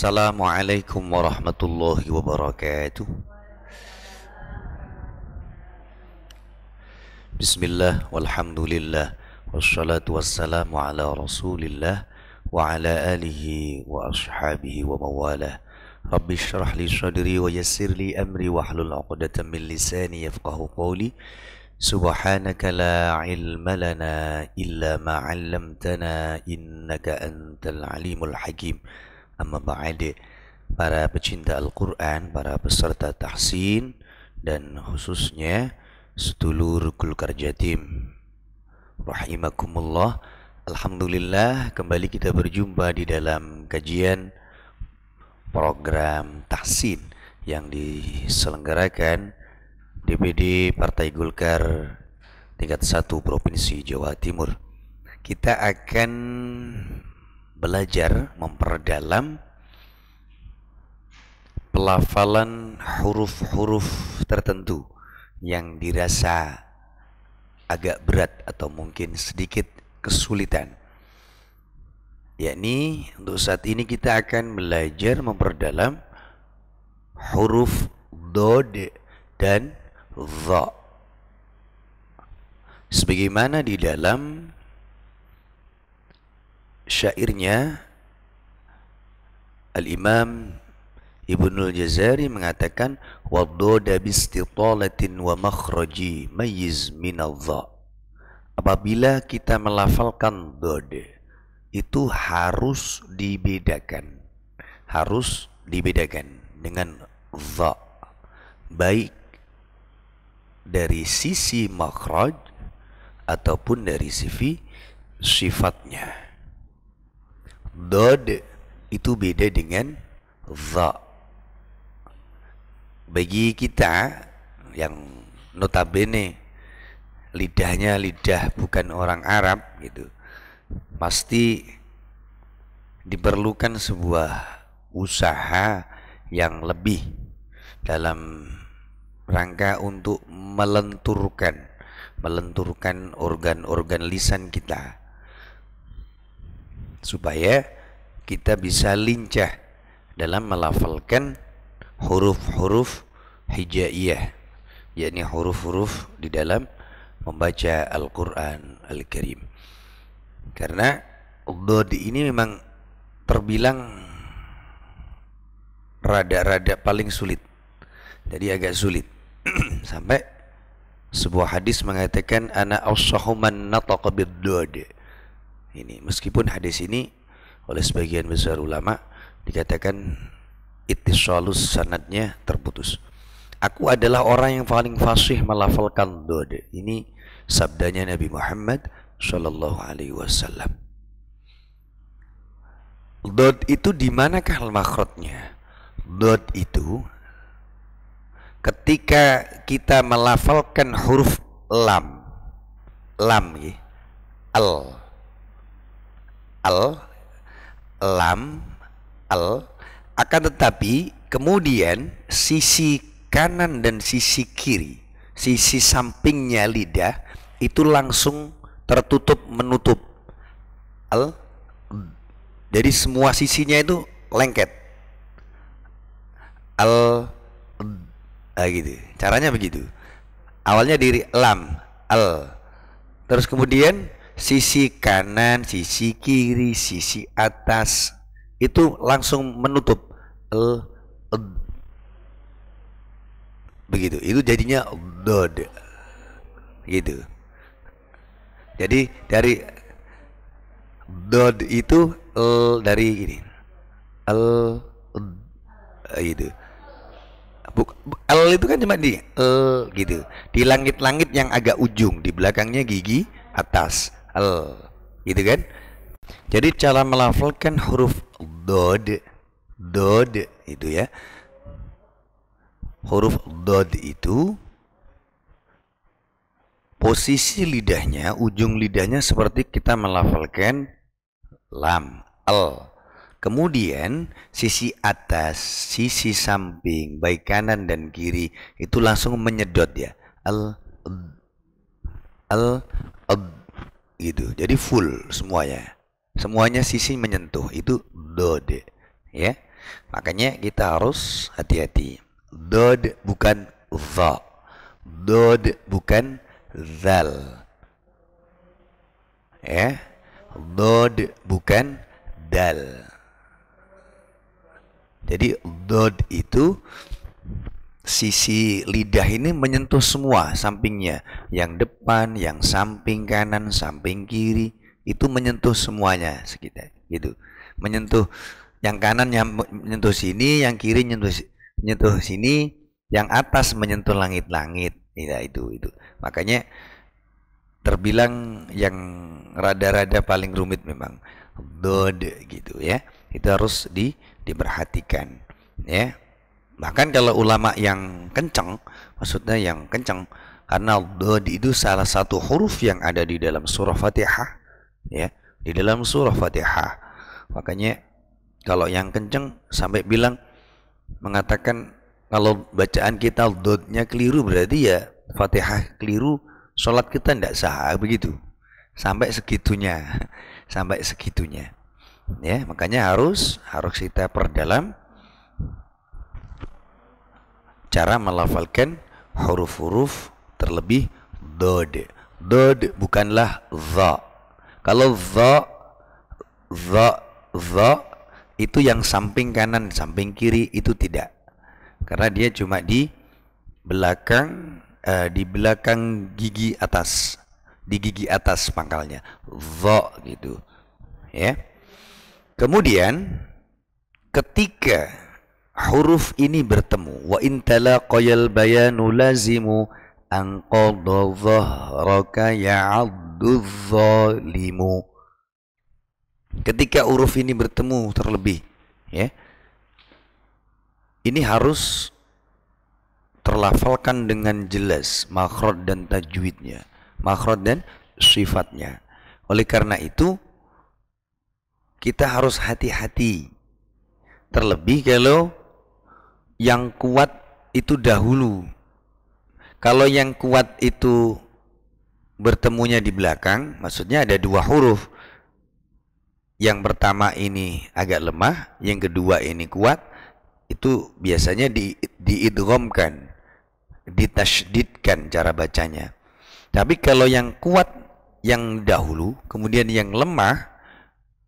Assalamualaikum warahmatullahi wabarakatuh. Bismillah walhamdulillah wassalatu wassalamu ala rasulillah wa ala alihi wa ashabihi wa mawalah. Rabbi syrah li sadri wa yassir li amri wahlul 'uqdatam min lisani yafqahu qawli. Subhanaka la ilma lana illa ma 'allamtana innaka antal alimul hakim. Amma ba'd, para pecinta Al-Quran, para peserta tahsin, dan khususnya sedulur Kulkar Jatim rahimakumullah. Alhamdulillah, kembali kita berjumpa di dalam kajian program tahsin yang diselenggarakan DPD Partai Golkar tingkat 1 Provinsi Jawa Timur. Kita akan belajar memperdalam pelafalan huruf-huruf tertentu yang dirasa agak berat atau mungkin sedikit kesulitan. Yakni untuk saat ini kita akan belajar memperdalam huruf dod dan dha. Sebagaimana di dalam syairnya Al-Imam Ibnul Jazari mengatakan waddoda bistitalatin wa makhraji mayyiz minadh-dha. Apabila kita melafalkan dod, itu harus dibedakan dengan dha, baik dari sisi makhraj ataupun dari sisi sifatnya. Dod itu beda dengan dha. Bagi kita yang notabene lidahnya lidah bukan orang Arab gitu, pasti diperlukan sebuah usaha yang lebih dalam rangka untuk melenturkan organ-organ lisan kita supaya kita bisa lincah dalam melafalkan huruf-huruf hijaiyah, yakni huruf-huruf di dalam membaca Al-Quran Al-Karim. Karena dod ini memang terbilang rada-rada paling sulit, jadi agak sulit sampai sebuah hadis mengatakan ana afsahu man nataqa bid-dod. Ini meskipun hadis ini oleh sebagian besar ulama dikatakan ittisalus sanadnya terputus. Aku adalah orang yang paling fasih melafalkan dod. Ini sabdanya Nabi Muhammad sallallahu alaihi wasallam. Dod itu di manakah makhrajnya? Dod itu ketika kita melafalkan huruf lam ya, lam akan tetapi kemudian sisi kanan dan sisi kiri, sisi sampingnya lidah itu langsung tertutup menutup jadi semua sisinya itu lengket gitu. Caranya begitu. Awalnya dari lam terus kemudian sisi kanan, sisi kiri, sisi atas itu langsung menutup begitu. Itu jadinya dod gitu. Jadi dari dod itu dari ini gitu. Itu kan cuma di gitu, di langit-langit yang agak ujung, di belakangnya gigi atas gitu kan. Jadi cara melafalkan huruf dod itu ya, huruf dod itu posisi lidahnya, ujung lidahnya seperti kita melafalkan lam kemudian sisi atas, sisi samping baik kanan dan kiri itu langsung menyedot ya, gitu. Jadi full semuanya sisi menyentuh, itu dode ya. Makanya kita harus hati-hati. Dod bukan dha. Dod bukan zal. Ya. Dod bukan dal. Jadi dod itu sisi lidah ini menyentuh semua sampingnya, yang depan, yang samping kanan, samping kiri, itu menyentuh semuanya sekitar gitu. Menyentuh yang kanan yang menyentuh sini, yang kiri menyentuh sini, yang atas menyentuh langit-langit. Ya, itu. Makanya terbilang yang rada-rada paling rumit memang dod gitu ya. Itu harus diperhatikan ya. Bahkan kalau ulama yang kencang, maksudnya yang kencang, karena dod itu salah satu huruf yang ada di dalam surah Fatihah ya, di dalam surah Fatihah. Makanya kalau yang kencang sampai bilang, mengatakan kalau bacaan kita dodnya keliru berarti ya Fatihah keliru, sholat kita tidak sah, begitu. Sampai segitunya. Sampai segitunya ya. Makanya harus kita perdalam cara melafalkan huruf-huruf, terlebih dod. Dod bukanlah dha. Kalau dha itu yang samping kanan, samping kiri, itu tidak. Karena dia cuma di belakang gigi atas, di gigi atas pangkalnya. Dha gitu. Ya. Kemudian ketika huruf ini bertemu, wa in talaqayal bayanu lazimu an qadha dhahraka ya'addu dhalimu. Ketika huruf ini bertemu terlebih ya, ini harus terlafalkan dengan jelas makhraj dan tajwidnya, makhraj dan sifatnya. Oleh karena itu kita harus hati-hati, terlebih kalau yang kuat itu dahulu. Kalau yang kuat itu bertemunya di belakang, maksudnya ada dua huruf. Yang pertama ini agak lemah, yang kedua ini kuat, itu biasanya diidghamkan, ditasydidkan cara bacanya. Tapi kalau yang kuat yang dahulu, kemudian yang lemah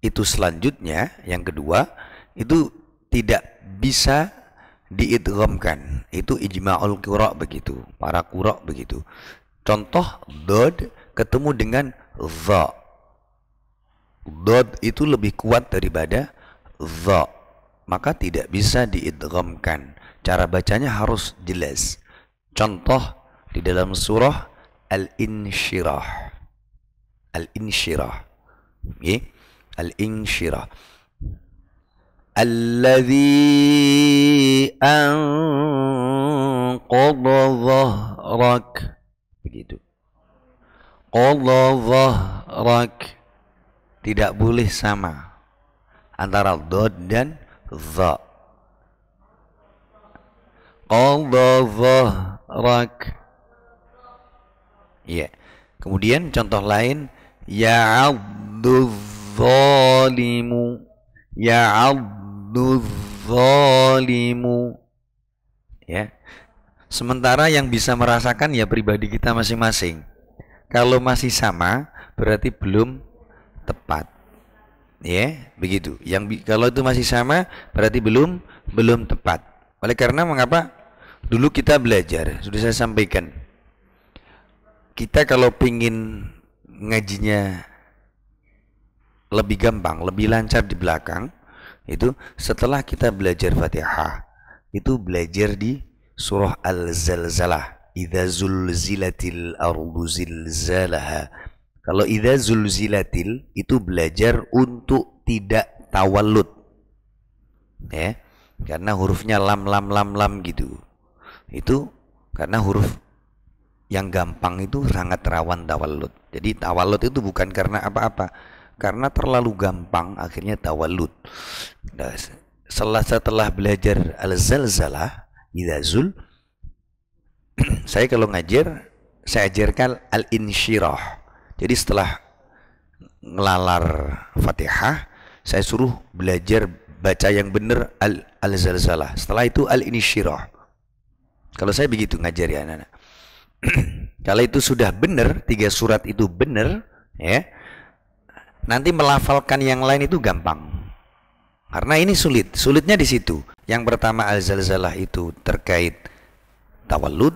itu selanjutnya, yang kedua, itu tidak bisa diidghamkan. Itu ijma'ul qura' begitu, para qura' begitu. Contoh dod ketemu dengan dha. Dod itu lebih kuat daripada dha, maka tidak bisa diidghamkan. Cara bacanya harus jelas. Contoh di dalam surah Al-Insyirah. Al-Insyirah. Okay? Al-Insyirah. Alladzi anqadha dhahrak. Begitu. Qadha dhahrak. Tidak boleh sama antara dod dan dha. Qadha dhahrak. Ya. Kemudian contoh lain, ya'addu dhalimu. Ya'addu dhalimu. Ya. Sementara yang bisa merasakan ya pribadi kita masing-masing. Kalau masih sama berarti belum tepat. Ya, begitu. Kalau itu masih sama berarti belum tepat. Oleh karena mengapa? Dulu kita belajar, sudah saya sampaikan. Kita kalau pingin ngajinya lebih gampang, lebih lancar di belakang, itu setelah kita belajar Fatihah, itu belajar di surah Al-Zalzalah. Idza zulzilatil ardu zilzalaha. Kalau idza zulzilatil itu belajar untuk tidak tawallud. Ya. Karena hurufnya lam gitu. Itu karena huruf yang gampang itu sangat rawan tawallud. Jadi tawallud itu bukan karena apa-apa, karena terlalu gampang akhirnya tawallud. Nah, setelah belajar Al-Zalzalah, Idzazul, saya kalau ngajar, saya ajarkan Al-Insyirah. Jadi setelah ngelalar Fatihah, saya suruh belajar baca yang benar al-zalzalah. Setelah itu al-insyirah. Kalau saya begitu ngajari anak-anak. Kalau itu sudah benar, 3 surat itu benar, ya, nanti melafalkan yang lain itu gampang. Karena ini sulit. Sulitnya di situ. Yang pertama al-zalzalah itu terkait tawallud.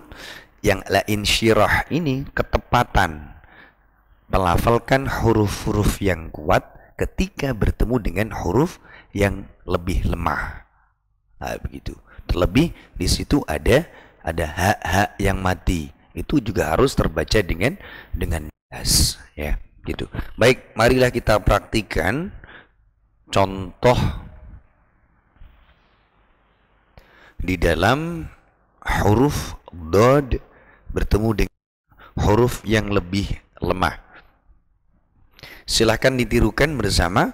Yang al-insyirah ini ketepatan melafalkan huruf-huruf yang kuat ketika bertemu dengan huruf yang lebih lemah. Nah, begitu. Terlebih di situ ada hak yang mati. Itu juga harus terbaca dengan jelas, ya, gitu. Baik, marilah kita praktikan contoh di dalam huruf dod bertemu dengan huruf yang lebih lemah. Silahkan ditirukan bersama.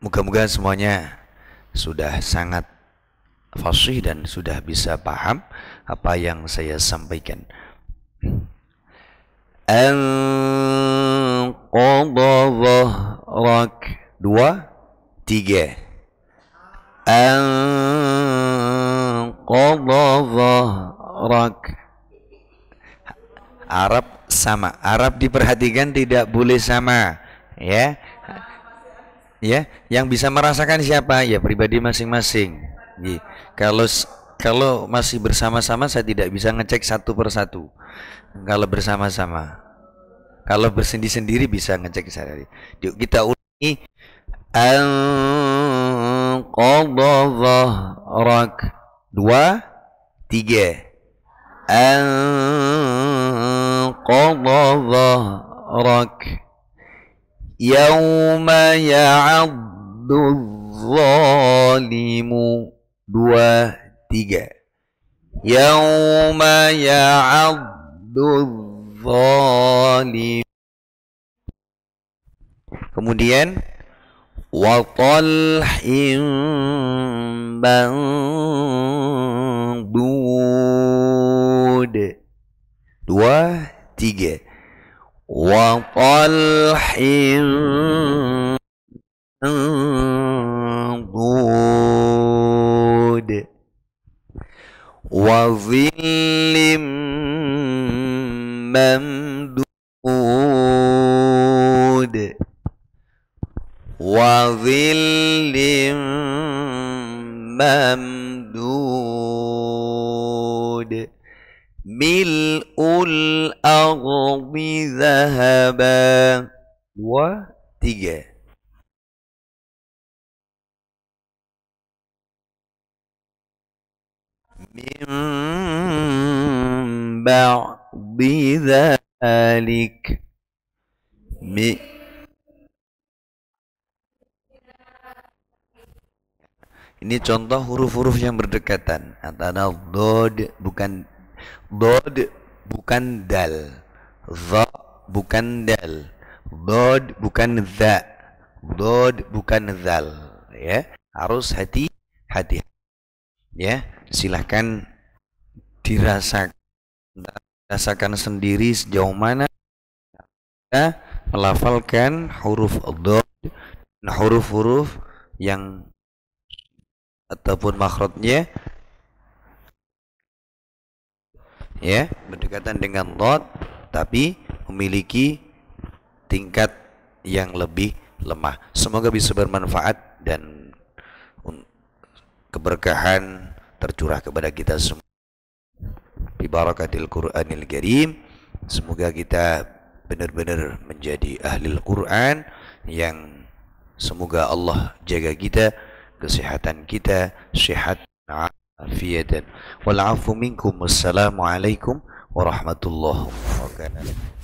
Moga-moga semuanya sudah sangat fasih dan sudah bisa paham apa yang saya sampaikan. Anqadha dhahrak. 2, 3. Anqadha dhahrak. Arab sama. Arab diperhatikan tidak boleh sama, ya. Ya, yang bisa merasakan siapa? Ya pribadi masing-masing. Kalau masih bersama-sama saya tidak bisa ngecek satu persatu. Kalau bersama-sama. Kalau bersendiri-sendiri bisa ngecek sendiri. Yuk kita ulangi. Anqadha dhahrak. 2, 3. Anqadha dhahrak. Yawma ya'addu dhalimu. 2, 3. Yawma ya'addu dhalim. Kemudian wa talhin mandud. 2, 3. Wa talhin mandud. Wa dhillim mamdud. Wa dhillim mamdud. Mil'ul ardi dhahaba. 2, 3. Min ba'di dhalik. Ini contoh huruf-huruf yang berdekatan antara dod bukan dal, za bukan dal, dod bukan za, dod bukan zal, ya. Harus hati-hati, ya. Silahkan dirasakan sendiri sejauh mana kita melafalkan huruf dod, huruf-huruf yang ataupun makhrajnya, ya, berdekatan dengan dot tapi memiliki tingkat yang lebih lemah. Semoga bisa bermanfaat dan keberkahan tercurah kepada kita semua bi barakatil Qur'anil Karim. Semoga kita benar-benar menjadi ahli Al-Quran, yang semoga Allah jaga kita, kesehatan kita, sehat afiatan. Wal afu minkum. Wassalamualaikum warahmatullahi wabarakatuh.